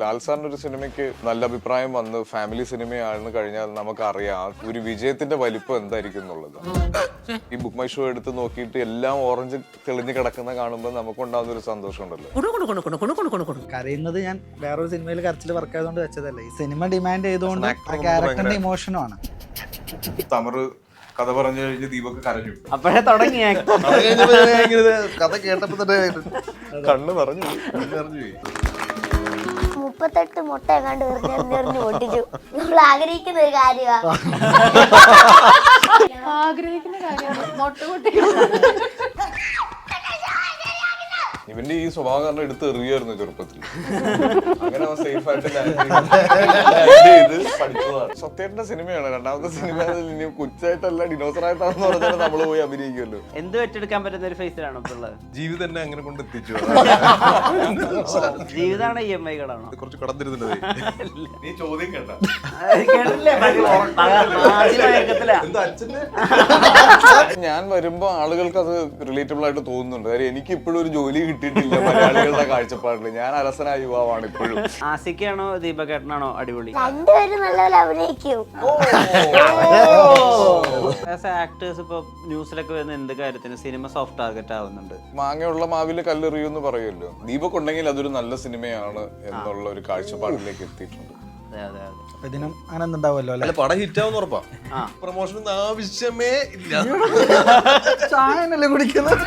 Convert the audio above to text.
ലാൽ സാറിന്റെ ഒരു സിനിമയ്ക്ക് നല്ല അഭിപ്രായം വന്ന് ഫാമിലി സിനിമയാണെന്ന് കഴിഞ്ഞാൽ നമുക്കറിയാം ഒരു വിജയത്തിന്റെ വലിപ്പം എന്തായിരിക്കും എന്നുള്ളത്. ഈ ബുക്ക് മൈ ഷോ എടുത്ത് നോക്കിയിട്ട് എല്ലാം ഓറഞ്ച് തെളിഞ്ഞു കിടക്കുന്ന കാണുമ്പോൾ നമുക്കുണ്ടാകുന്ന ഒരു സന്തോഷം ഉണ്ടല്ലോ. കരയുന്നത് ഞാൻ വേറൊരു സിനിമയിൽ കരച്ചിൽ വർക്ക് ആയതുകൊണ്ട് വെച്ചതല്ല, ഈ സിനിമ ഡിമാൻഡ് ചെയ്തുകൊണ്ട് ആ ക്യാരക്ടറിന്റെ ഇമോഷനുമാണ്. തമറ് കഥ പറഞ്ഞു കഴിഞ്ഞ് ദീപക് കരഞ്ഞു. അപ്പോഴേ തുടങ്ങി കഥ കേട്ടപ്പോ തന്നെ കണ്ണ് പറഞ്ഞു 38 മുട്ട എങ്ങാണ്ട് എറിഞ്ഞെറിഞ്ഞ് പൊട്ടിച്ചു. നമ്മൾ ആഗ്രഹിക്കുന്ന ഒരു കാര്യമാണ്. ഇവന്റെ ഈ സ്വഭാവം കാരണം എടുത്ത് എറിയായിരുന്നു ചെറുപ്പത്തിൽ. അങ്ങനെ അവൻ സേഫ് ആയിട്ട് പഠിച്ചതാണ്. സത്യേട്ടന്റെ സിനിമയാണ്. രണ്ടാമത്തെ സിനിമ കൊച്ചായിട്ടല്ല ഡിനോസറായിട്ടാണെന്ന് പറഞ്ഞാൽ നമ്മള് പോയി അഭിനയിക്കുമല്ലോ. എന്ത് വെച്ചെടുക്കാൻ പറ്റുന്ന ഒരു ഫേസിലാണോ ഇപ്പൊ ഉള്ളത്? ജീവിതം തന്നെ അങ്ങനെ കൊണ്ട് എത്തിച്ചു. ജീവിതമാണ് EMI കടാണോ? കുറച്ച് കടന്നിരുന്നത് നീ ചോദ്യം കേട്ട ഞാൻ വരുമ്പോ ആളുകൾക്ക് അത് റിലേറ്റബിൾ ആയിട്ട് തോന്നുന്നുണ്ട്. കാര്യം എനിക്ക് ഇപ്പോഴും ഒരു ജോലി കിട്ടിയിട്ടില്ല മലയാളികളുടെ കാഴ്ചപ്പാടില്. ഞാൻ അലസനായ യുവാവാണ് ഇപ്പോഴും. ആസിക്കാണോ ദീപകേട്ടനാണോ അടിപൊളി? രണ്ടുപേരും നല്ലപോലെ അഭിനയിക്കും. ആക്ടേഴ്സ് ഇപ്പൊ ന്യൂസിലൊക്കെ വരുന്ന എന്ത് കാര്യത്തിന് സിനിമ സോഫ്റ്റ് ടാർഗറ്റ് ആവുന്നുണ്ട്. മാങ്ങയുള്ള മാവില് കല്ലെറിയൂന്ന് പറയുമല്ലോ. ദീപക് ഉണ്ടെങ്കിൽ അതൊരു നല്ല സിനിമയാണ് എന്നുള്ള ഒരു കാഴ്ചപ്പാടിലേക്ക് എത്തിയിട്ടുണ്ട്. ഇതിനും അങ്ങനെ ഉണ്ടാവുമല്ലോ അല്ലെ? പടം ഹിറ്റാവുന്ന ഉറപ്പാ. പ്രൊമോഷൻ ആവശ്യമേ ഇല്ല. ചായനല്ലേ കുടിക്കുന്നത്.